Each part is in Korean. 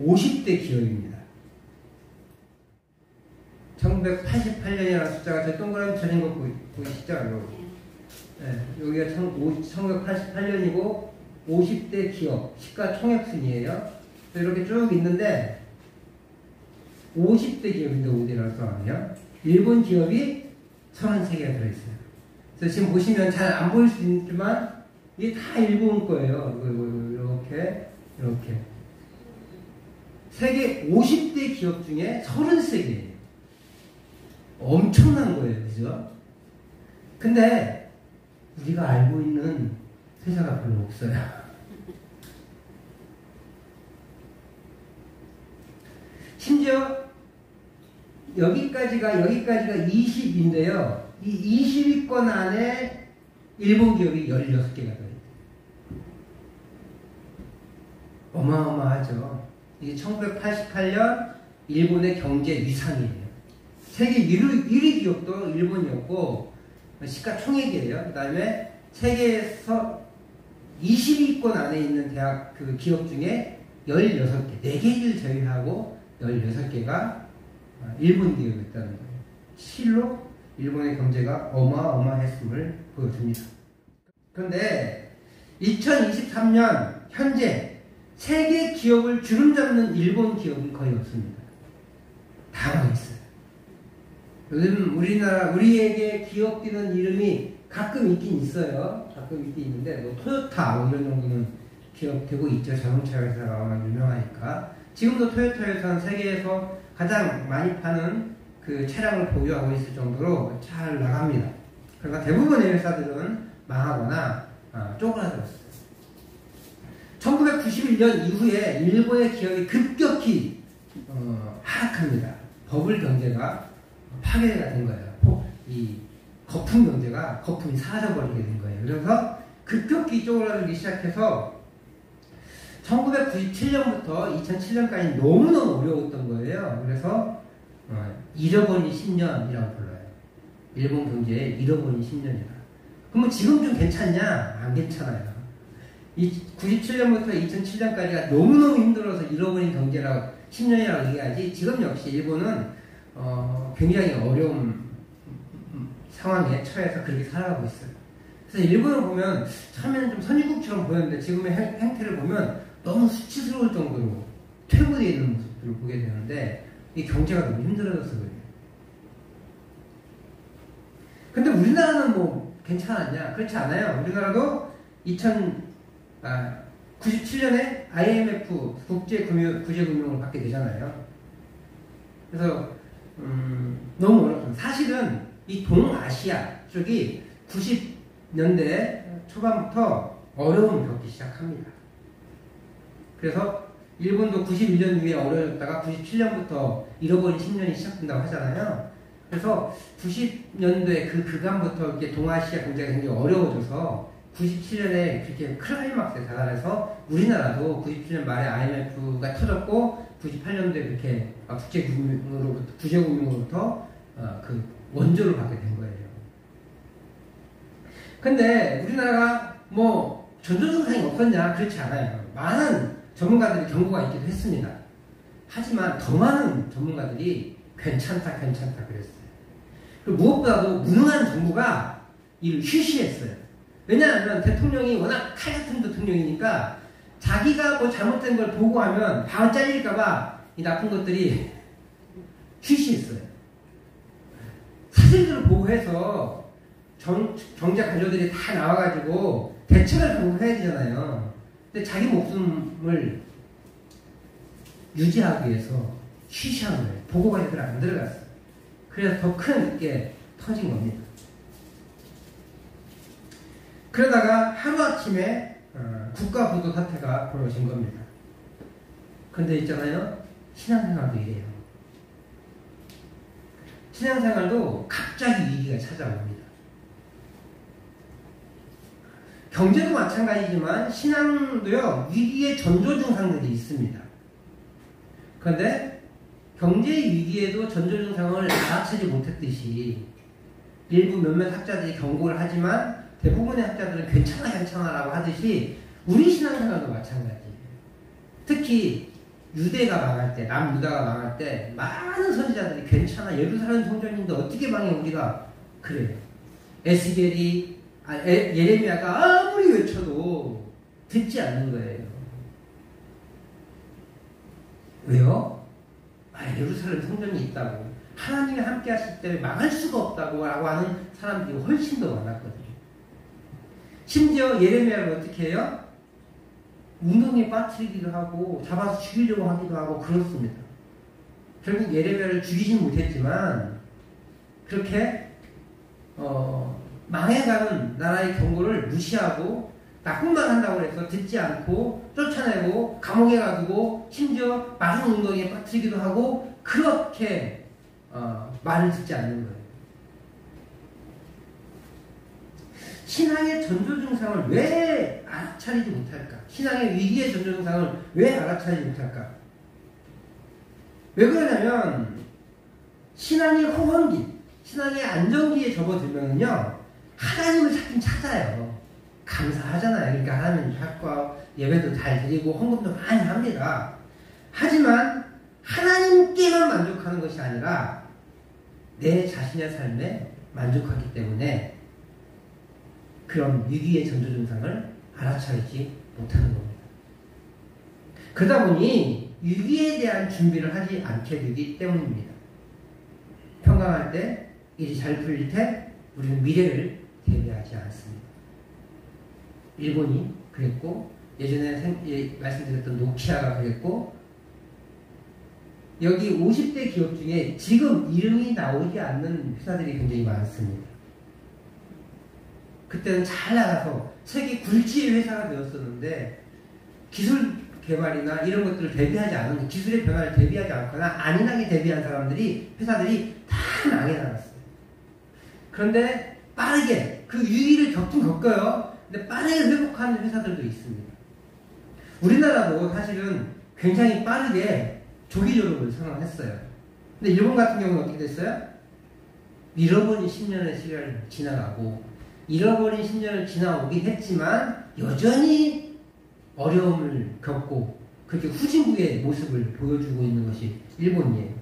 50대 기업입니다. 1988년이라는 숫자가 저 동그라미 쳐진 거 보이시죠? 네, 여기가 1988년이고 50대 기업 시가총액순이에요. 이렇게 쭉 있는데 50대 기업인데 어디라고 써놨냐? 일본 기업이 33개가 들어있어요. 그래서 지금 보시면 잘 안 보일 수 있지만 이게 다 일본 거예요. 이렇게 세계 50대 기업 중에 33개예요. 엄청난 거예요. 그죠? 근데 우리가 알고 있는 회사가 별로 없어요. 심지어 여기까지가 20인데요. 이 20위권 안에 일본 기업이 16개가 들어있어요. 어마어마하죠. 이게 1988년 일본의 경제 위상이에요. 세계 1위 기업도 일본이었고 시가총액이에요. 그 다음에 세계에서 20위권 안에 있는 대학 그 기업 중에 16개, 4개를 제외하고 16개가 일본 기업이었다는 거예요. 실로 일본의 경제가 어마어마했음을 보여줍니다. 그런데 2023년 현재 세계 기업을 주름잡는 일본 기업은 거의 없습니다. 다 망했어요. 요즘 우리에게 기업들은 이름이 가끔 있긴 있어요. 가끔 있긴 있는데, 뭐, 토요타, 이런 정도는 기업되고 있죠. 자동차 회사가 워낙 유명하니까. 지금도 토요타 회사는 세계에서 가장 많이 파는 그 차량을 보유하고 있을 정도로 잘 나갑니다. 그러니까 대부분의 회사들은 망하거나 쪼그라들었어요. 1991년 이후에 일본의 기업이 급격히 하락합니다. 버블 경제가 파괴가 된 거예요. 이 거품 경제가 거품이 사라져버리게 된 거예요. 그래서 급격히 쪼그라들기 시작해서 1997년부터 2007년까지 너무너무 어려웠던 거예요. 그래서 잃어버린 10년이라고 불러요. 일본 경제에 잃어버린 10년이다. 그러면 지금 좀 괜찮냐? 안 괜찮아요. 97년부터 2007년까지가 너무너무 힘들어서 잃어버린 경제라고 10년이라고 얘기하지, 지금 역시 일본은 굉장히 어려운 상황에 처해서 그렇게 살아가고 있어요. 그래서 일본을 보면 처음에는 좀 선진국처럼 보였는데 지금의 행태를 보면 너무 수치스러울 정도로 퇴보되어 있는 모습들을 보게 되는데 이 경제가 너무 힘들어져서 그래요. 근데 우리나라는 뭐 괜찮았냐? 그렇지 않아요. 우리나라도 97년에 IMF 국제금융을 받게 되잖아요. 그래서 너무 어렵습니다. 사실은 이 동아시아 쪽이 90년대 초반부터 어려움을 겪기 시작합니다. 그래서 일본도 91년 이후에 어려졌다가 97년부터 잃어버린 10년이 시작된다고 하잖아요. 그래서 90년대 그 그간부터 이렇게 동아시아 경제가 굉장히 어려워져서 97년에 그렇게 클라이막스에 달해서 우리나라도 97년 말에 IMF가 터졌고 98년도에 그렇게 국제금융으로부터 그 원조를 받게 된 거예요. 근데 우리나라가 뭐 전조증상이 없었냐? 그렇지 않아요. 많은 전문가들이 경고가 있기도 했습니다. 하지만 더 많은 전문가들이 괜찮다 그랬어요. 그리고 무엇보다도 무능한 정부가 이를 휴시했어요. 왜냐하면 대통령이 워낙 칼 같은 대통령이니까 자기가 뭐 잘못된 걸 보고하면 바로 잘릴까봐 이 나쁜 것들이 휴시했어요. 사실들을 보고해서 경제 관료들이 다 나와가지고 대책을 결국 해야 되잖아요. 근데 자기 목숨을 유지하기 위해서 쉬쉬한 거예요. 보고가 제대로 안 들어갔어요. 그래서 더 큰 게 터진 겁니다. 그러다가 하루아침에 국가부도 사태가 벌어진 겁니다. 근데 있잖아요. 신앙생활도 이래요. 신앙생활도 갑자기 위기가 찾아옵니다. 경제도 마찬가지지만 신앙도요, 위기의 전조 증상들이 있습니다. 그런데 경제 위기에도 전조 증상을 알아채지 못했듯이 일부 몇몇 학자들이 경고를 하지만 대부분의 학자들은 괜찮아라고 하듯이 우리 신앙생활도 마찬가지예요. 특히 유대가 망할 때, 남유다가 망할 때 많은 선지자들이 괜찮아 예루살렘 성전인데 어떻게 망해 우리가 그래요. 예레미야가 아무리 외쳐도 듣지 않는 거예요. 왜요? 예루살렘 성전이 있다고 하나님이 함께 하실 때 망할 수가 없다고 하는 사람들이 훨씬 더 많았거든요. 심지어 예레미야를 어떻게 해요? 웅덩이에 빠뜨리기도 하고 잡아서 죽이려고 하기도 하고 그렇습니다. 결국 예레미야를 죽이진 못했지만 그렇게 망해가는 나라의 경고를 무시하고 나쁜 말 한다고 해서 듣지 않고 쫓아내고 감옥에 가두고 심지어 마른 웅덩이에 빠뜨리기도 하고 그렇게 말을 듣지 않는 거예요. 신앙의 전조증상을 왜 알아차리지 못할까? 신앙의 위기의 전조증상을 왜 알아차리지 못할까? 왜 그러냐면 신앙의 호황기, 신앙의 안정기에 접어들면요 하나님을 찾긴 찾아요. 감사하잖아요. 그러니까 하나님 찾고 예배도 잘 드리고 헌금도 많이 합니다. 하지만 하나님께만 만족하는 것이 아니라 내 자신의 삶에 만족하기 때문에 그런 위기의 전조증상을 알아차리지 못하는 겁니다. 그러다 보니 위기에 대한 준비를 하지 않게 되기 때문입니다. 평강할 때, 일이 잘 풀릴 때 우리는 미래를 대비하지 않습니다. 일본이 그랬고 예전에 말씀드렸던 노키아가 그랬고 여기 50대 기업 중에 지금 이름이 나오지 않는 회사들이 굉장히 많습니다. 그때는 잘 나가서 세계 굴지의 회사가 되었었는데 기술 개발이나 이런 것들을 대비하지 않은 기술의 변화를 대비하지 않거나 안일하게 대비한 회사들이 다 망해 나갔어요. 그런데 빠르게 그 위기를 겪긴 겪어요. 근데 빠르게 회복하는 회사들도 있습니다. 우리나라도 사실은 굉장히 빠르게 조기 졸업을 선언했어요. 근데 일본 같은 경우는 어떻게 됐어요? 잃어버린 10년의 시간을 지나가고 잃어버린 10년을 지나오긴 했지만 여전히 어려움을 겪고 그렇게 후진국의 모습을 보여주고 있는 것이 일본이에요.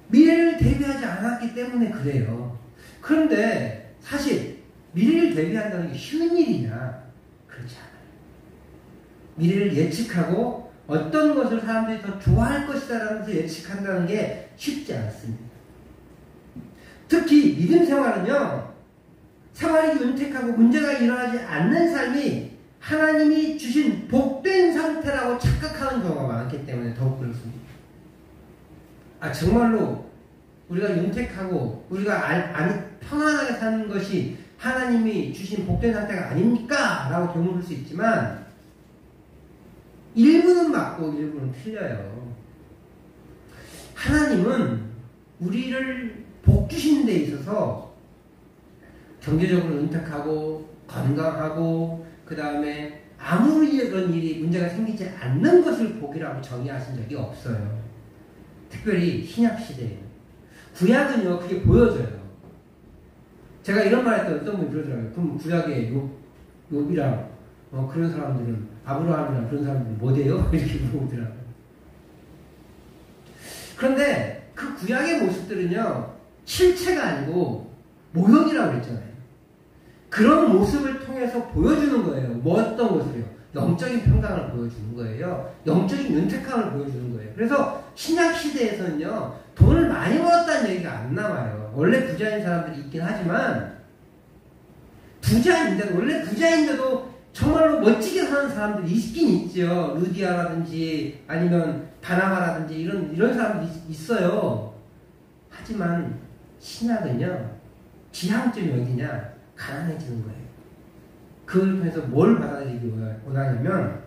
미래를 대비하지 않았기 때문에 그래요. 그런데 사실 미래를 대비한다는 게 쉬운 일이냐? 그렇지 않아요. 미래를 예측하고 어떤 것을 사람들이 더 좋아할 것이다라는 것을 예측한다는 게 쉽지 않습니다. 특히 믿음 생활은요, 생활이 윤택하고 문제가 일어나지 않는 삶이 하나님이 주신 복된 상태라고 착각하는 경우가 많기 때문에 더욱 그렇습니다. 정말로 우리가 윤택하고 우리가 평안하게 사는 것이 하나님이 주신 복된 상태가 아닙니까? 라고 되물을 수 있지만 일부는 맞고 일부는 틀려요. 하나님은 우리를 복 주시는 데 있어서 경제적으로 윤택하고 건강하고 그 다음에 아무리 그런 일이 문제가 생기지 않는 것을 복이라고 정의하신 적이 없어요. 특별히 신약시대에는. 구약은요 그게 보여져요. 제가 이런 말 했더니 어떤 분이 그러더라고요. 그럼 구약의 욥이랑 그런 사람들은 아브라함이랑 그런 사람들은 뭐대요? 이렇게 물어보더라고요. 그런데 그 구약의 모습들은요 실체가 아니고 모형이라고 그랬잖아요. 그런 모습을 통해서 보여주는 거예요. 뭐 어떤 모습이요? 영적인 평강을 보여주는 거예요. 영적인 윤택함을 보여주는 거예요. 그래서 신약시대에서는요 돈을 많이 벌었다는 얘기가 안 나와요. 원래 부자인 사람들이 있긴 하지만 원래 부자인데도 정말로 멋지게 사는 사람들이 있긴 있죠. 루디아라든지 아니면 바나바라든지 이런 사람들이 있어요. 하지만 신약은요 지향점이 어디냐? 가난해지는 거예요. 그걸 통해서 뭘 받아들이기 원하냐면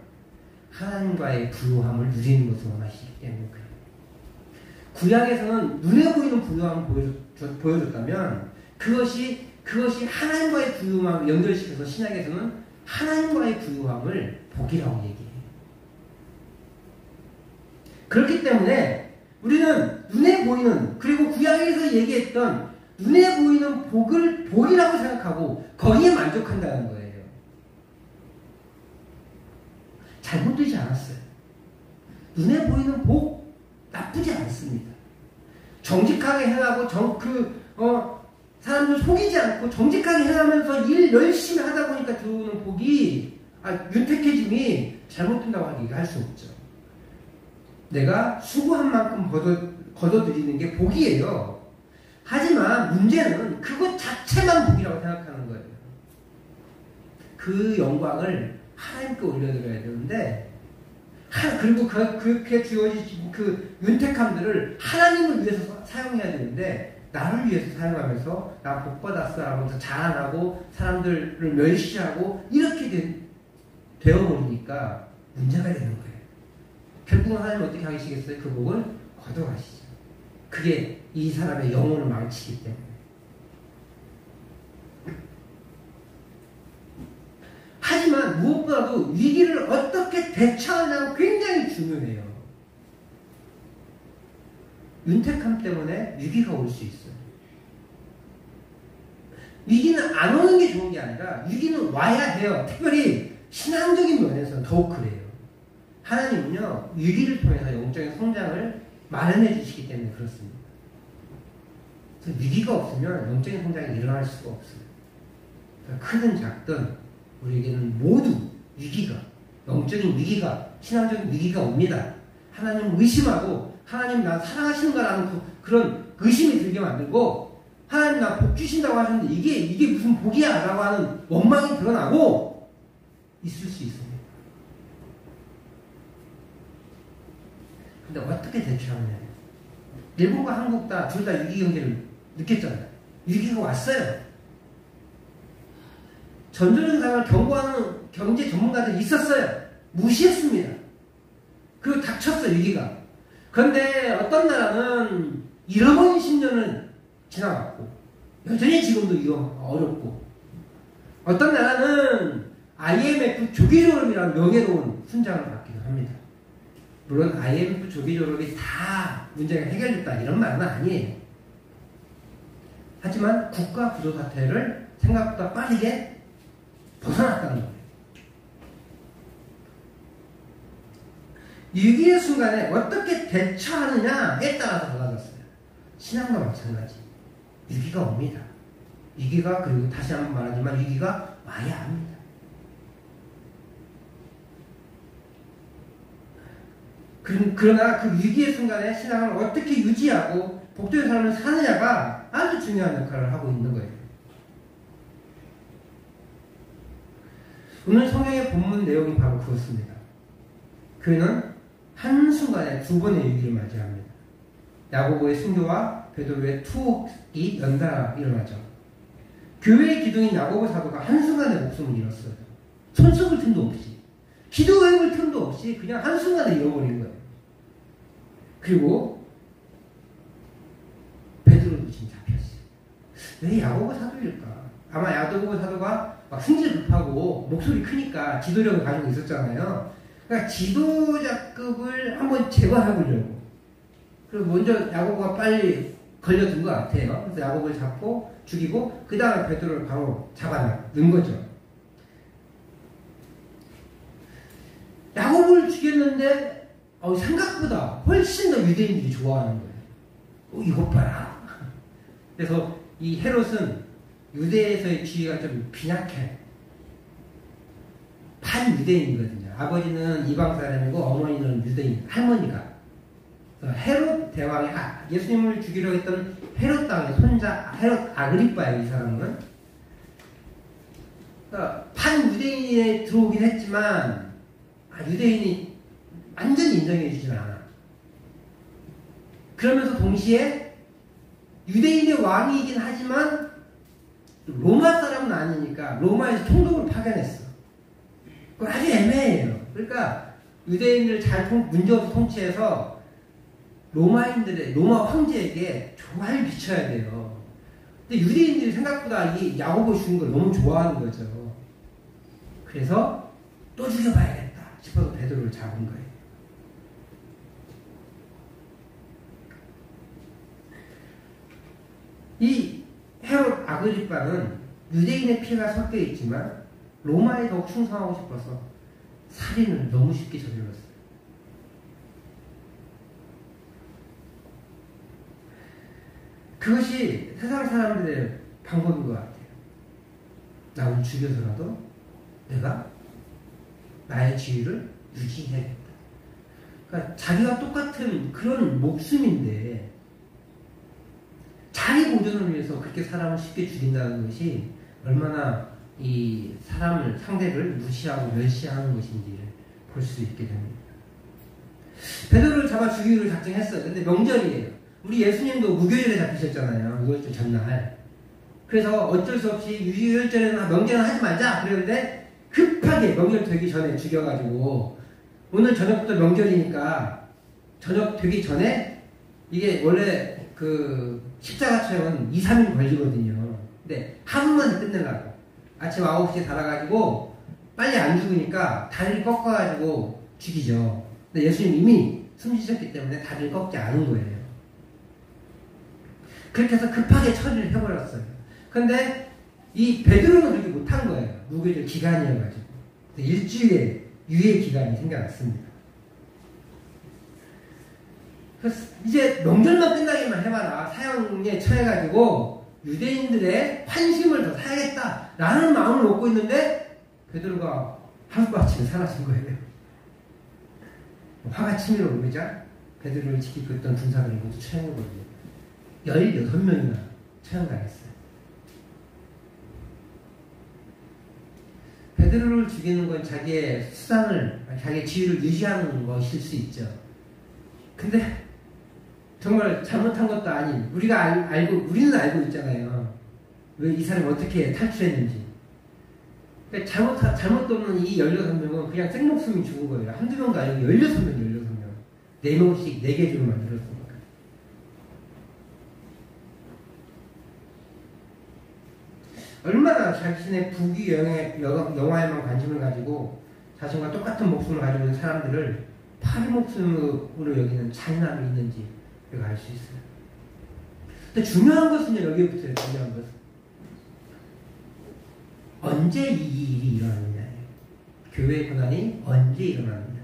하나님과의 부유함을 누리는 것을 원하시기 때문에 그래요. 구약에서는 눈에 보이는 부유함을 보여줬다면 그것이 하나님과의 부유함을 연결시켜서 신약에서는 하나님과의 부유함을 복이라고 얘기해요. 그렇기 때문에 우리는 눈에 보이는 그리고 구약에서 얘기했던 눈에 보이는 복을 복이라고 생각하고 거기에 만족한다는 거예요. 잘못되지 않았어요. 눈에 보이는 복 나쁘지 않습니다. 정직하게 행하고 사람들 속이지 않고 정직하게 행하면서 일 열심히 하다 보니까 들어오는 복이 윤택해짐이 잘못된다고 하기 할 수 없죠. 내가 수고한 만큼 거둬들이는 게 복이에요. 하지만 문제는 그것 자체만 복이라고 생각하는 거예요. 그 영광을 하나님께 올려드려야 되는데, 그리고 그렇게 주어진 그 윤택함들을 하나님을 위해서 사용해야 되는데, 나를 위해서 사용하면서 나 복받았어 하면서 자랑하고 사람들을 멸시하고 이렇게 되어버리니까 문제가 되는 거예요. 결국은 하나님 어떻게 하시겠어요? 그 복을 걷어가시죠. 그게 이 사람의 영혼을 망치기 때문에. 하지만 무엇보다도 위기를 어떻게 대처하냐가 굉장히 중요해요. 윤택함 때문에 위기가 올 수 있어요. 위기는 안 오는 게 좋은 게 아니라 위기는 와야 해요. 특별히 신앙적인 면에서는 더욱 그래요. 하나님은요, 위기를 통해서 영적인 성장을 마련해 주시기 때문에 그렇습니다. 그래서 위기가 없으면 영적인 성장이 일어날 수가 없어요. 크든 작든 우리에게는 모두 위기가, 영적인 위기가, 신앙적인 위기가 옵니다. 하나님을 의심하고 하나님 나 사랑하시는가라는 그런 의심이 들게 만들고, 하나님 나 복 주신다고 하셨는데 이게 무슨 복이야 라고 하는 원망이 드러나고 있을 수 있습니다. 근데 어떻게 대처하느냐. 일본과 한국 둘 다 위기 경제를 느꼈잖아요. 위기가 왔어요. 전조증상을 경고하는 경제 전문가들이 있었어요. 무시했습니다. 그리고 닥쳤어요, 위기가. 그런데 어떤 나라는 잃어버린 10년을 지나갔고, 여전히 지금도 어렵고, 어떤 나라는 IMF 조기 졸업이라는 명예로운 훈장을 받기도 합니다. 물론 IMF 조기 졸업이 다 문제가 해결됐다 이런 말은 아니에요. 하지만 국가 구조 사태를 생각보다 빠르게 벗어났다는 거예요. 위기의 순간에 어떻게 대처하느냐에 따라서 달라졌어요. 신앙도 마찬가지. 위기가 옵니다. 위기가, 그리고 다시 한번 말하지만 위기가 와야 합니다. 그러나 그 위기의 순간에 신앙을 어떻게 유지하고 복된 삶을 사느냐가 아주 중요한 역할을 하고 있는 거예요. 오늘 성경의 본문 내용이 바로 그렇습니다. 교회는 한순간에 두 번의 위기를 맞이합니다. 야고보의 순교와 베드로의 투옥이 연달아 일어나죠. 교회의 기둥인 야고보 사도가 한순간에 목숨을 잃었어요. 손 썩을 틈도 없이, 기도해볼 틈도 없이 그냥 한순간에 잃어버린 거예요. 그리고 베드로도 지금 잡혔어요. 왜 야고보 사도일까? 아마 야고보 사도가 막 승질 급하고 목소리 크니까 지도력을 가지고 있었잖아요. 그러니까 지도자급을 한번 제거해보려고. 그리고 먼저 야고보가 빨리 걸려든 것 같아요. 그래서 야고보를 잡고 죽이고 그 다음에 베드로를 바로 잡아넣은 거죠. 야고보를 죽였는데 생각보다 훨씬 더 유대인들이 좋아하는 거예요. 이것 봐라. 그래서 이 헤롯은 유대에서의 지위가 좀 빈약해. 반유대인이거든요. 아버지는 이방 사람이고 어머니는 유대인, 할머니가. 헤롯 대왕의 예수님을 죽이려 했던 헤롯 왕의 손자 헤롯 아그리빠예요. 이 사람은. 그러니까 반유대인에 들어오긴 했지만 유대인이 완전히 인정해 주진 않아. 그러면서 동시에 유대인의 왕이긴 하지만 로마 사람은 아니니까 로마에서 총독을 파견했어. 그건 아주 애매해요. 그러니까 유대인을 문제없이 통치해서 로마 황제에게 조화를 비춰야 돼요. 근데 유대인들이 생각보다 이 야고보 죽인 걸 너무 좋아하는 거죠. 그래서 또 죽여봐야겠다 싶어서 베드로를 잡은 거예요. 이 헤롯 아그리빠는 유대인의 피가 섞여 있지만 로마에 더욱 충성하고 싶어서 살인을 너무 쉽게 저질렀어요. 그것이 세상 사람들의 방법인 것 같아요. 나를 죽여서라도 내가 나의 지위를 유지해야겠다. 그러니까 자기가 똑같은 그런 목숨인데 자기 보존을 위해서 그렇게 사람을 쉽게 죽인다는 것이 얼마나 이 사람을 상대를 무시하고 멸시하는 것인지를 볼 수 있게 됩니다. 베드로를 잡아 죽이기로 작정했어요. 근데 명절이에요. 우리 예수님도 무교절에 잡히셨잖아요. 6월절 전날. 그래서 어쩔 수 없이 6월절에는 명절은 하지 말자 그랬는데 급하게 명절 되기 전에 죽여가지고 오늘 저녁부터 명절이니까 저녁 되기 전에 이게 원래 그 십자가 처형은 2, 3일 걸리거든요. 근데 하루만 끝내려고 아침 9시에 달아가지고 빨리 안 죽으니까 다리를 꺾어가지고 죽이죠. 근데 예수님 이미 숨지셨기 때문에 다리를 꺾지 않은 거예요. 그렇게 해서 급하게 처리를 해버렸어요. 근데 이 베드로는 그렇게 못한 거예요. 무교절 기간이어가지고. 일주일의 유예 기간이 생겨났습니다. 그래서 이제 명절만 끝나기만 해봐라. 사형에 처해가지고 유대인들의 환심을 더 사야겠다라는 마음을 먹고 있는데 베드로가 하루아침에 사라진 거예요. 화가 치밀어 오르자 베드로를 지키고 있던 군사들을 모두 처형해버리고 16명이나 처형당했어요. 베드로를 죽이는 건 자기의 수단을, 자기의 지위를 유지하는 것일 수 있죠. 근데 정말 잘못한 것도 아닌, 우리는 알고 있잖아요. 왜 이 사람이 어떻게 탈출했는지. 그러니까 잘못도 없는 이 16명은 그냥 생목숨이 죽은 거예요. 한두 명도 아니고 16명. 4명씩 4개 줄을 만들었던 거예요. 얼마나 자신의 부귀 영화에만 관심을 가지고 자신과 똑같은 목숨을 가지고 있는 사람들을 파리 목숨으로 여기는 잔인함이 있는지 우리가 알 수 있어요. 근데 중요한 것은요, 여기부터요. 중요한 것은 언제 이 일이 일어나느냐예요. 교회의 고난이 언제 일어나느냐.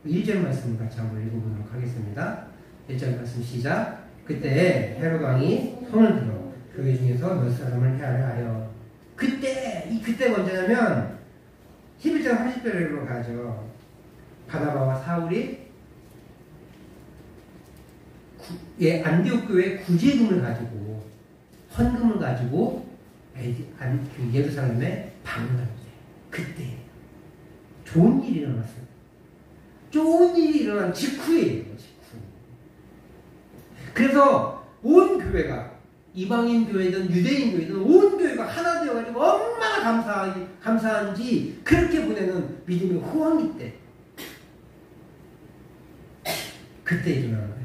1절 말씀을 같이 한번 읽어보도록 하겠습니다. 1절 말씀 시작. 그때 헤롯 왕이 손을 들어 교회 중에서 몇 사람을 해하려 하여. 그때 언제냐면 11장 30절로 가죠. 바나바와 사울이 안디옥 교회에 구제금을 가지고 헌금을 가지고 예루살렘에 방문할 때 그때 좋은 일이 일어났어요. 좋은 일이 일어난 직후예요. 그래서 온 교회가 이방인 교회든 유대인 교회든 온 교회가 하나 되어가지고 얼마나 감사한지 그렇게 보내는 믿음의 호황기 때 그때 일어나는 거예요.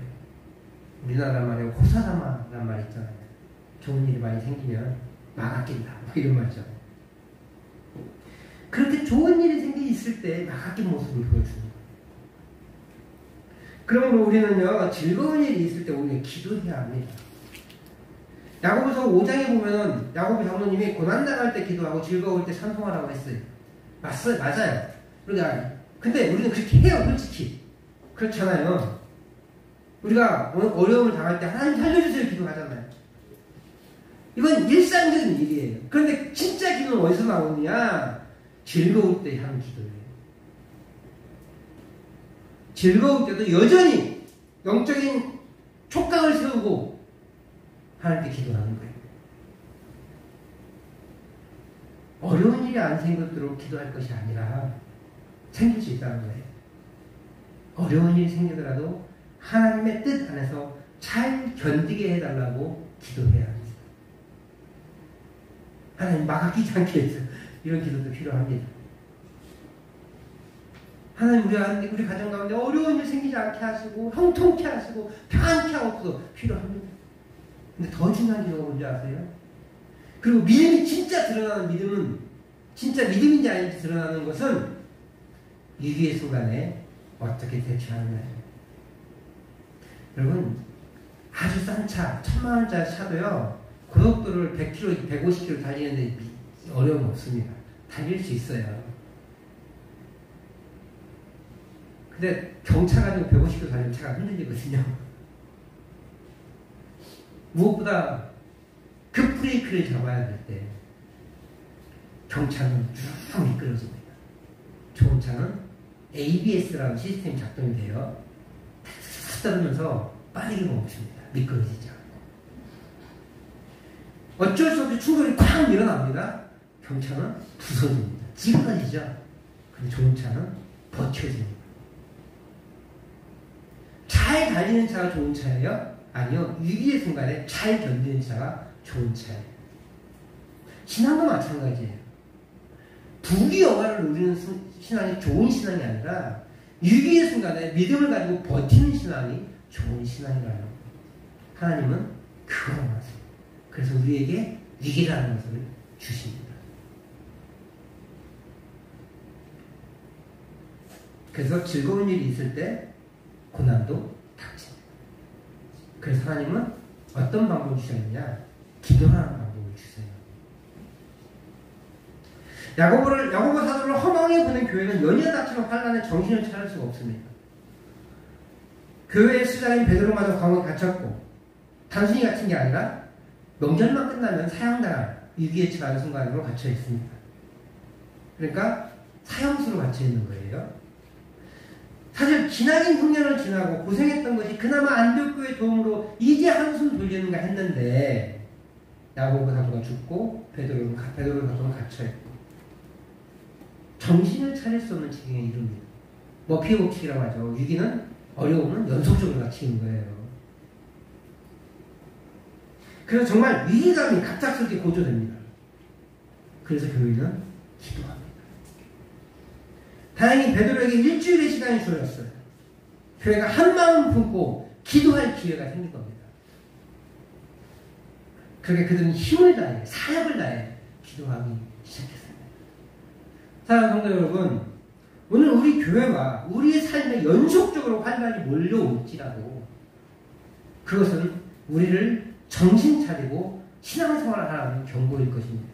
우리나라 말에 호사다마라는 말 있잖아요. 좋은 일이 많이 생기면 막아 낀다 이런 말이죠. 그렇게 좋은 일이 있을 때 막아 낀 모습을 보여주는 거예요. 그러므로 우리는요, 즐거운 일이 있을 때 우리는 기도해야 합니다. 야고보서 5장에 보면은 야고보 장로님이 고난당할 때 기도하고 즐거울 때 찬송하라고 했어요. 맞아요. 그러니까 근데 우리는 그렇게 해요, 솔직히. 그렇잖아요. 우리가 어려움을 당할 때 하나님 살려주세요 기도하잖아요. 이건 일상적인 일이에요. 그런데 진짜 기도는 어디서 나오느냐? 즐거울 때 하는 기도예요. 즐거울 때도 여전히 영적인 촉각을 세우고 하나님께 기도하는 거예요. 어려운 일이 안 생기도록 기도할 것이 아니라 생길 수 있다는 거예요. 어려운 일이 생기더라도 하나님의 뜻 안에서 잘 견디게 해달라고 기도해야 합니다. 하나님 막아 끼지 않게 해서 이런 기도도 필요합니다. 하나님 우리 가정 가운데 어려운 일 생기지 않게 하시고 형통케 하시고 평안케 하옵소서 필요합니다. 근데 더 중요한 기도가 뭔지 아세요? 그리고 믿음이 진짜 드러나는 믿음은 진짜 믿음인지 아닌지 드러나는 것은 위기의 순간에 어떻게 대처하느냐예요. 여러분 아주 싼 차 1000만원짜리 차도요 고속도로를 100km, 150km 달리는데 어려움 없습니다. 달릴 수 있어요. 근데 경차 가지고 150km 달리면 차가 흔들리거든요. 무엇보다 그 브레이크를 잡아야 될 때 경차는 쭉 미끄러집니다. 좋은 차는 ABS라는 시스템이 작동이 돼요. 탁 떨면서 빠르게 멈춥니다. 미끄러지지 않고. 어쩔 수 없이 충돌이 팍 일어납니다. 경차는 부서집니다. 찌그러지죠. 근데 좋은 차는 버텨집니다. 잘 달리는 차가 좋은 차예요? 아니요. 위기의 순간에 잘 견디는 차가 좋은 차예요. 신앙도 마찬가지예요. 부귀 영화를 누리는 신앙이 좋은 신앙이 아니라 위기의 순간에 믿음을 가지고 버티는 신앙이 좋은 신앙이라는 거예요. 하나님은 그걸 원하세요. 그래서 우리에게 위기라는 것을 주십니다. 그래서 즐거운 일이 있을 때 고난도 닥칩니다. 그래서 하나님은 어떤 방법을 주셨느냐? 기도하는 방법을 주세요. 야고보 사도를 허망해 보낸 교회는 연이어 닥치는 환난에 정신을 차릴 수가 없습니다. 교회의 수장인 베드로마저 감옥에 갇혔고 단순히 갇힌 게 아니라 명절만 끝나면 사형당할 위기에 처한 순간으로 갇혀 있습니다. 그러니까 사형수로 갇혀 있는 거예요. 사실 기나긴 흉년을 지나고 고생했던 것이 그나마 안디옥교의 도움으로 이제 한숨 돌리는가 했는데 야고보 사도가 죽고 베드로 사도는 갇혀있고 정신을 차릴 수 없는 지경에 이릅니다. 머피의 법칙이라고 하죠. 위기는 어려움은 연속적으로 닥치는 거예요. 그래서 정말 위기감이 갑작스럽게 고조됩니다. 그래서 교회는 기도합니다. 다행히 베드로에게 일주일의 시간이 주어졌어요. 교회가 한마음 품고 기도할 기회가 생긴 겁니다. 그렇게 그들은 힘을 다해 사역을 다해 기도하기 시작했습니다. 사랑하는 성도 여러분, 오늘 우리 교회가 우리의 삶에 연속적으로 환난이 몰려올지라도 그것은 우리를 정신 차리고 신앙생활을 하라는 경고일 것입니다.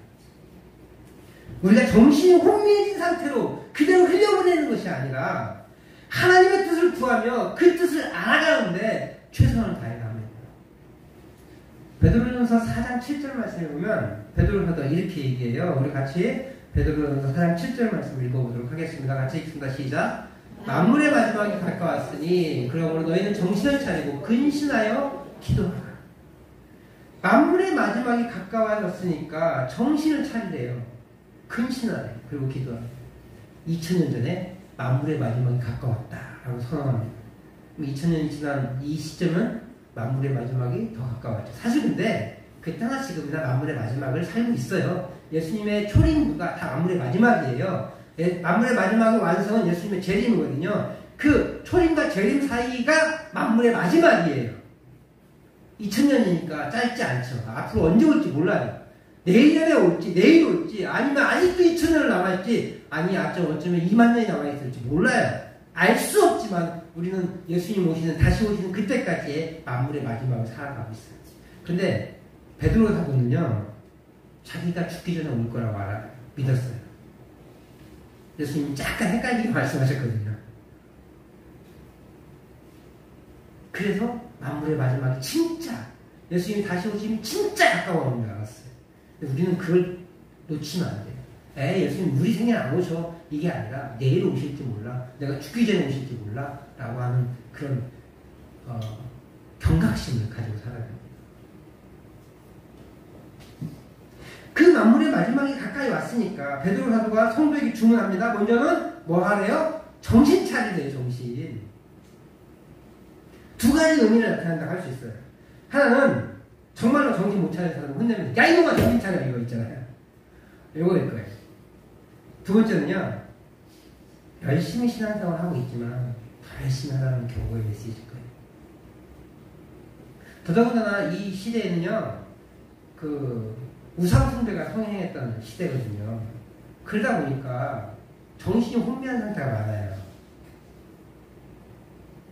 우리가 정신이 혼미해진 상태로 그대로 흘려보내는 것이 아니라 하나님의 뜻을 구하며 그 뜻을 알아가는데 최선을 다해야 합니다. 베드로전서 4장 7절 말씀에 보면 베드로 사도가 이렇게 얘기해요. 우리 같이 베드로전서 4장 7절 말씀 읽어보도록 하겠습니다. 같이 읽습니다. 시작. 만물의 마지막이 가까웠으니 그러므로 너희는 정신을 차리고 근신하여 기도하라. 만물의 마지막이 가까워졌으니까 정신을 차리래요. 근신하래. 그리고 기도하래. 2000년 전에 만물의 마지막이 가까웠다라고 선언합니다. 2000년이 지난 이 시점은 만물의 마지막이 더 가까웠죠. 사실 근데 그때나 지금이나 만물의 마지막을 살고 있어요. 예수님의 초림부가 다 만물의 마지막이에요. 만물의 마지막의 완성은 예수님의 재림이거든요. 그 초림과 재림 사이가 만물의 마지막이에요. 2000년이니까 짧지 않죠. 앞으로 언제 올지 몰라요. 내일에 올지, 내일 올지, 아니면 아직도 2000년을 남아있지, 아니, 어쩌면 2만 년이 남아있을지 몰라요. 알 수 없지만, 우리는 예수님 다시 오시는 그때까지의 만물의 마지막을 살아가고 있어요. 근데, 베드로 사도는요, 자기가 죽기 전에 올 거라고 믿었어요. 예수님이 약간 헷갈리게 말씀하셨거든요. 그래서, 만물의 마지막이 진짜, 예수님이 다시 오시면 진짜 가까워오는 줄 알았어요. 우리는 그걸 놓치면 안 돼요. 예수님 우리 생에 안 오셔. 이게 아니라 내일 오실지 몰라. 내가 죽기 전에 오실지 몰라. 라고 하는 그런 경각심을 가지고 살아야 됩니다. 그 만물의 마지막이 가까이 왔으니까 베드로 사도가 성도에게 주문합니다. 먼저는 뭐 하래요? 정신 차리래요. 정신. 두 가지 의미를 나타낸다고 할 수 있어요. 하나는 정말로 정신 못 차리는 사람을 혼내면서 야 이놈아 정신 차려 이거 있잖아요. 이거일 거예요. 두 번째는요. 열심히 신앙생활을 하고 있지만 더 열심히 하라는 경고의 메시지일 거예요. 더더군다나 이 시대에는요. 그 우상숭배가 성행했던 시대거든요. 그러다 보니까 정신이 혼미한 상태가 많아요.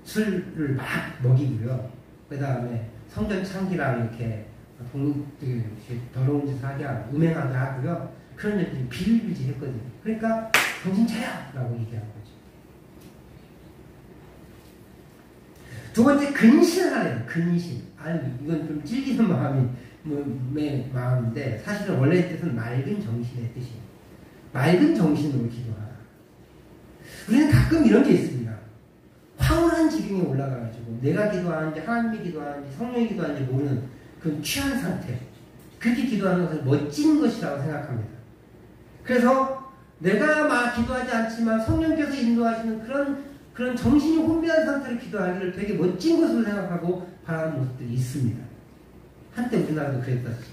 술을 막 먹이고요. 그 다음에 성전 창기랑 이렇게 더러운 짓을 하게 하고 음행하게 하고요. 그런 일들이 비일비재했거든요. 그러니까 정신 차려! 라고 얘기하는 거죠. 두 번째, 근신하래요. 근신. 아니, 이건 좀 찔기는 마음인데, 사실은 원래 뜻은 맑은 정신의 뜻이에요. 맑은 정신으로 기도하라. 우리는 가끔 이런 게 있습니다. 황홀한 지경에 올라가가지고, 내가 기도하는지, 하나님이 기도하는지, 성령이 기도하는지 모르는 그 취한 상태. 그렇게 기도하는 것을 멋진 것이라고 생각합니다. 그래서 내가 막 기도하지 않지만 성령께서 인도하시는 그런 정신이 혼미한 상태로 기도하기를 되게 멋진 것으로 생각하고 바라는 모습들이 있습니다. 한때 우리나라도 그랬었죠.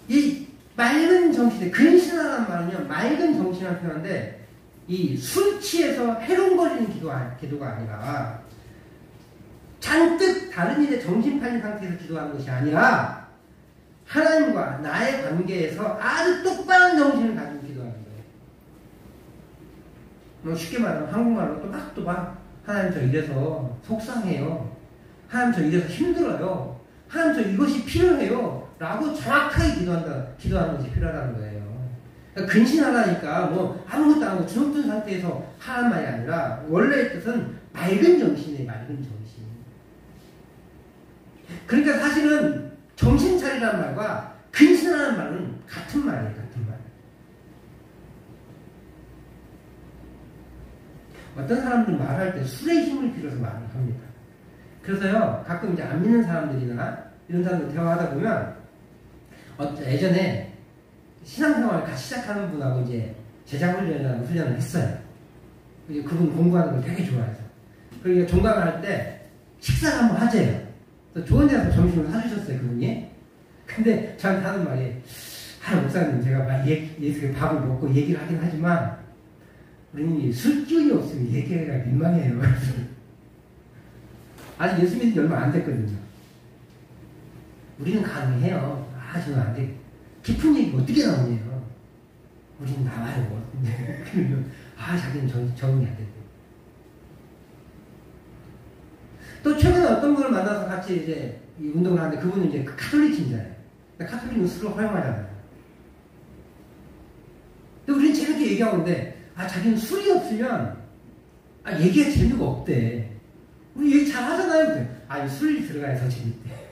이 맑은 정신에, 근신하라는 말은요, 맑은 정신을 표현하는데, 이 술 취해서 해롱거리는 기도가 아니라, 잔뜩 다른 일에 정신 팔린 상태에서 기도하는 것이 아니라, 하나님과 나의 관계에서 아주 똑바른 정신을 가지고 기도하는 거예요. 뭐 쉽게 말하면 한국말로 또박또박, 하나님 저 이래서 속상해요. 하나님 저 이래서 힘들어요. 하나님 저 이것이 필요해요. 라고 정확하게 기도하는 것이 필요하다는 거예요. 그러니까 근신하라니까 뭐 아무것도 안 하고 주눅든 상태에서 하는 말이 아니라 원래의 뜻은 맑은 정신이에요. 맑은 정신. 그러니까 사실은 정신 차리라는 말과 근신하라는 말은 같은 말이에요. 같은 말. 어떤 사람들은 말할 때 술의 힘을 빌어서 말을 합니다. 그래서요, 가끔 이제 안 믿는 사람들이나 이런 사람들 대화하다 보면, 예전에 신앙생활을 같이 시작하는 분하고 이제 제자훈련이라는 훈련을 했어요. 그분 공부하는 걸 되게 좋아해서. 그리고 종강을 할 때 식사를 한번 하재요. 그래서 좋은 데서 점심을 사주셨어요, 그분이. 근데 저한테 하는 말이, 목사님, 제가 밥을 먹고 얘기를 하긴 하지만, 우리는 술 기운이 없으면 얘기가 민망해요. 아직 예수 믿은 지 얼마 안 됐거든요. 우리는 가능해요. 저는 안 돼. 깊은 얘기가 어떻게 나오냐요. 우리는 나와요. 그러면, 자기는 적응이 안 되고. 또 최근에 어떤 분을 만나서 같이 이제 운동을 하는데 그분은 이제 카톨릭 신자예요. 카톨릭은 술을 허용하잖아요. 근데 우리는 재밌게 얘기하고 있는데, 자기는 술이 없으면, 얘기가 재미가 없대. 우리 얘기 잘 하잖아요. 술이 들어가야 더 재밌대.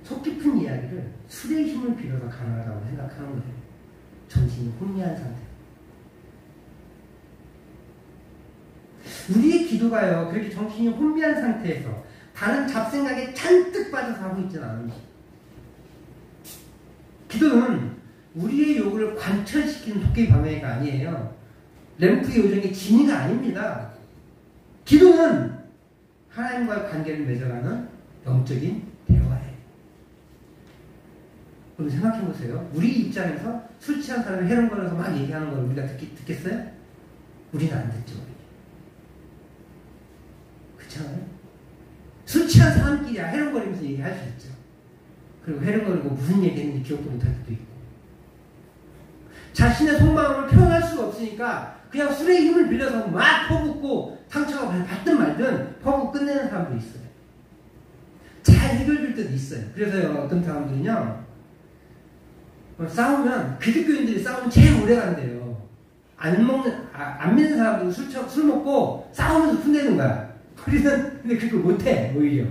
속 깊은 이야기를 술의 힘을 빌어서 가능하다고 생각하는 거예요. 정신이 혼미한 상태. 우리의 기도가요, 그렇게 정신이 혼미한 상태에서 다른 잡생각에 잔뜩 빠져서 하고 있지는 않은지. 기도는 우리의 요구를 관철시키는 도깨비 방해가 아니에요. 램프의 요정의 진이가 아닙니다. 기도는 하나님과의 관계를 맺어가는 영적인 대화예요. 그럼 생각해보세요. 우리 입장에서 술 취한 사람이 해롱거려서 막 얘기하는 걸 우리가 듣겠어요? 우리는 안 듣죠. 그렇잖아요? 술 취한 사람끼리 해롱거리면서 얘기할 수 있죠. 그리고 해롱거리고 무슨 얘기했는지 기억도 못할 때도 있고. 자신의 속마음을 표현할 수가 없으니까 그냥 술의 힘을 빌려서 막 퍼붓고 상처가 받든 말든 퍼붓고 끝내는 사람도 있어요. 잘 해결될 때도 있어요. 그래서요, 어떤 사람들은요, 싸우면, 기독교인들이 싸우면 제일 오래 간대요. 안 믿는 사람들은 술 먹고 싸우면서 푼대는 거야. 우리는 근데 그걸 못해, 오히려.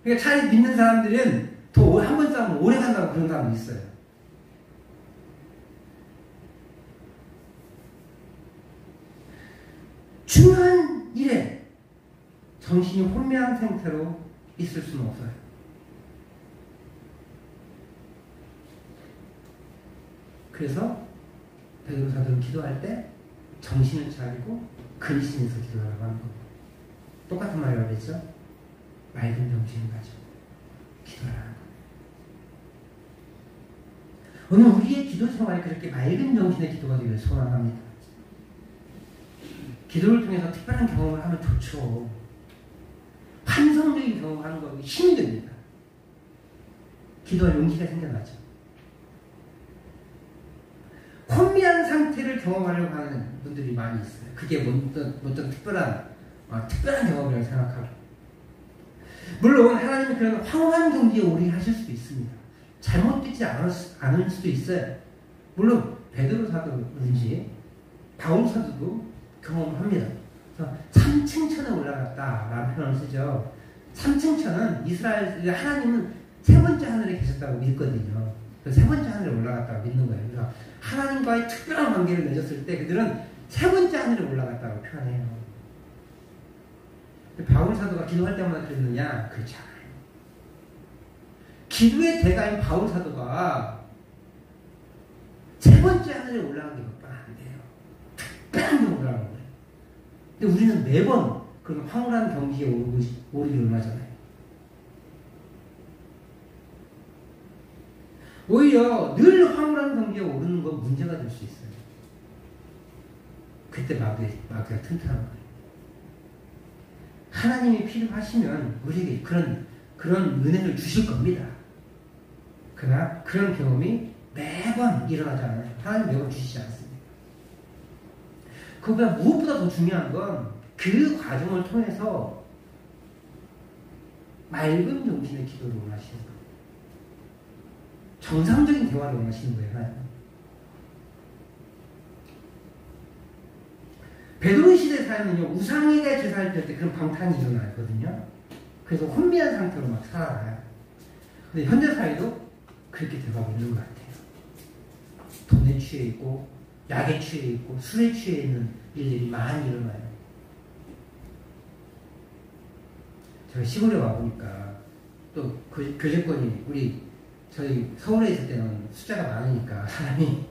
그러니까 차라리 믿는 사람들은 더 한 번 싸우면 오래 간다고 그런 사람도 있어요. 중요한 일에 정신이 혼미한 상태로 있을 수는 없어요. 그래서 베드로 사도는 기도할 때 정신을 차리고 근신해서 기도하라고 하는 겁니다. 똑같은 말이라고 했죠? 맑은 정신을 가지고 기도하라는 겁니다. 오늘 우리의 기도 생활이 그렇게 맑은 정신의 기도가 되기를 소원합니다. 기도를 통해서 특별한 경험을 하면 좋죠. 환상적인 경험을 하는 거 힘이 됩니다. 기도할 용기가 생겨나죠. 혼미한 상태를 경험하려고 하는 분들이 많이 있어요. 그게 어떤 특별한 경험이라고 생각하고. 물론 하나님이 그런 황홀한 경지에 오래 하실 수도 있습니다. 잘못되지 않을 수도 있어요. 물론 베드로 사도든지 바울 사도도 경험합니다. 그래서 3층 천에 올라갔다라는 표현을 쓰죠. 3층 천은 이스라엘 하나님은 세 번째 하늘에 계셨다고 믿거든요. 그래서 세 번째 하늘에 올라갔다고 믿는 거예요. 그래서 하나님과의 특별한 관계를 맺었을 때 그들은 세 번째 하늘에 올라갔다고 표현해요. 바울 사도가 기도할 때마다 그랬느냐? 그렇지 않아요. 기도의 대가인 바울 사도가 세 번째 하늘에 올라간 게 몇 번 안 돼요. 특별한 데 올라간 거예요. 근데 우리는 매번 그런 황홀한 경지에 오르기 원하잖아요. 오히려 늘 황홀한 경지에 오르는 건 문제가 될 수 있어요. 그때 마귀가 튼튼한 거예요. 하나님이 필요하시면 우리에게 그런 은혜를 주실 겁니다. 그러나 그런 경험이 매번 일어나지 않아요. 하나님 매번 주시지 않습니다. 그보다 무엇보다 더 중요한 건 그 과정을 통해서 맑은 정신의 기도를 원하시는 거예요. 정상적인 대화를 원하시는 거예요. 하나님. 베드로 시대 사회는요, 우상에게 제사를 드릴 때 그런 방탄이 일어나거든요. 그래서 혼미한 상태로 막 살아가요. 근데 현대 사회도 그렇게 돼가고 있는 것 같아요. 돈에 취해 있고, 약에 취해 있고, 술에 취해 있는 일들이 많이 일어나요. 제가 시골에 와보니까 또 교제권이 저희 서울에 있을 때는 숫자가 많으니까 사람이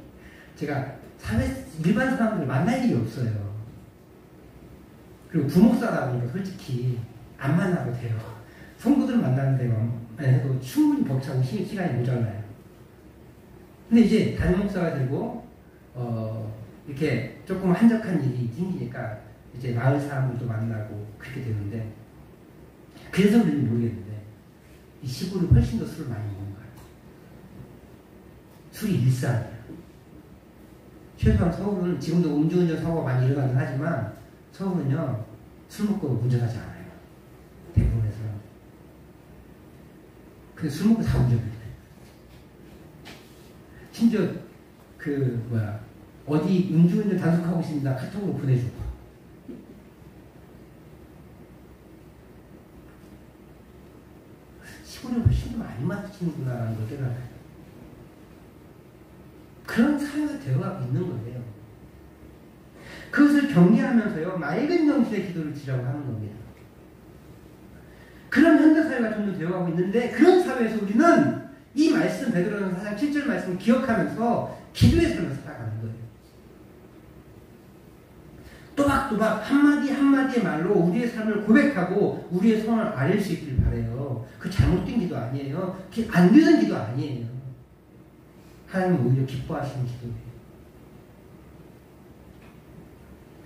제가 일반 사람들 만날 일이 없어요. 그리고 부목사다 보니까 솔직히 안 만나도 돼요. 성도들 만나는 데만 해도 충분히 벅차고 시간이 모자라요. 근데 이제 담임 목사가 되고 이렇게 조금 한적한 일이 생기니까 이제 마을 사람들도 만나고 그렇게 되는데, 그래서 그런지 모르겠는데 이 시골이 훨씬 더 술을 많이 먹는 거예요. 술이 일상이에요. 최소한 서울은 지금도 음주운전 사고가 많이 일어나긴 하지만 서울은요, 술 먹고 운전하지 않아요. 대부분에서. 근데 술 먹고 다 운전을 해요. 심지어 어디 음주운전 단속하고 있습니다. 카톡으로 보내주고. 시골에 훨씬 더 많이 마시는구나라는 걸 깨달아요. 그런 사회가 되어가고 있는 거예요. 그것을 경계하면서요, 맑은 정신의 기도를 드리라고 하는 겁니다. 그런 현대사회가 좀 더 되어가고 있는데, 그런 사회에서 우리는 이 말씀, 베드로전서 4장 7절 말씀을 기억하면서 기도의 삶을 살아가는 거예요. 또박또박 한마디 한마디의 말로 우리의 삶을 고백하고 우리의 소원을 아릴 수 있길 바라요. 그 잘못된 기도 아니에요. 안 되는 기도 아니에요. 하나님은 오히려 기뻐하시는 기도예요.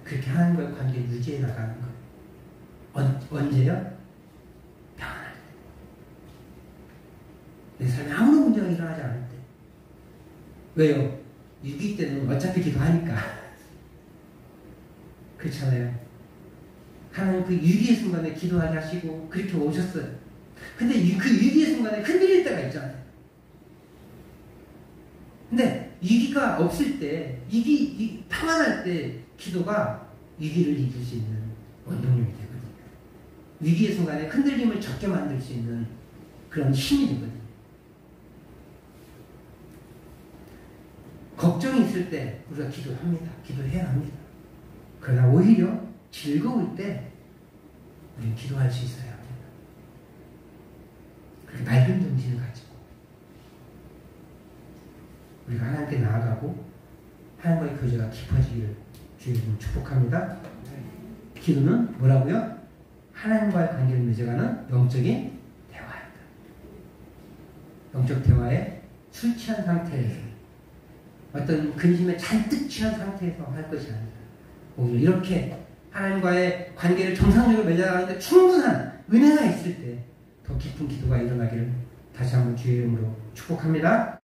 그렇게 하나님과의 관계를 유지해 나가는 거예요. 언제요? 평안할 때. 내 삶에 아무런 문제가 일어나지 않을 때. 왜요? 위기 때는 어차피 기도하니까. 그렇잖아요. 하나님 그 위기의 순간에 기도하게 하시고 그렇게 오셨어요. 근데 그 위기의 순간에 흔들릴 때가 있잖아요. 근데 위기가 없을 때, 평안할 때 기도가 위기를 이길 수 있는 원동력이 되거든요. 위기의 순간에 흔들림을 적게 만들 수 있는 그런 힘이 되거든요. 걱정이 있을 때 우리가 기도합니다. 기도해야 합니다. 그러나 오히려 즐거울 때 우리는 기도할 수 있어야 합니다. 그렇게 맑은 정신을 가지고 우리가 하나님께 나아가고 하나님과의 교제가 깊어지기를 주의 이름으로 축복합니다. 기도는 뭐라고요? 하나님과의 관계를 맺어가는 영적인 대화입니다. 영적 대화에 술 취한 상태에서, 어떤 근심에 잔뜩 취한 상태에서 할 것이 아니라 오히려 이렇게 하나님과의 관계를 정상적으로 맺어가는데 충분한 은혜가 있을 때 더 깊은 기도가 일어나기를 다시 한번 주의 이름으로 축복합니다.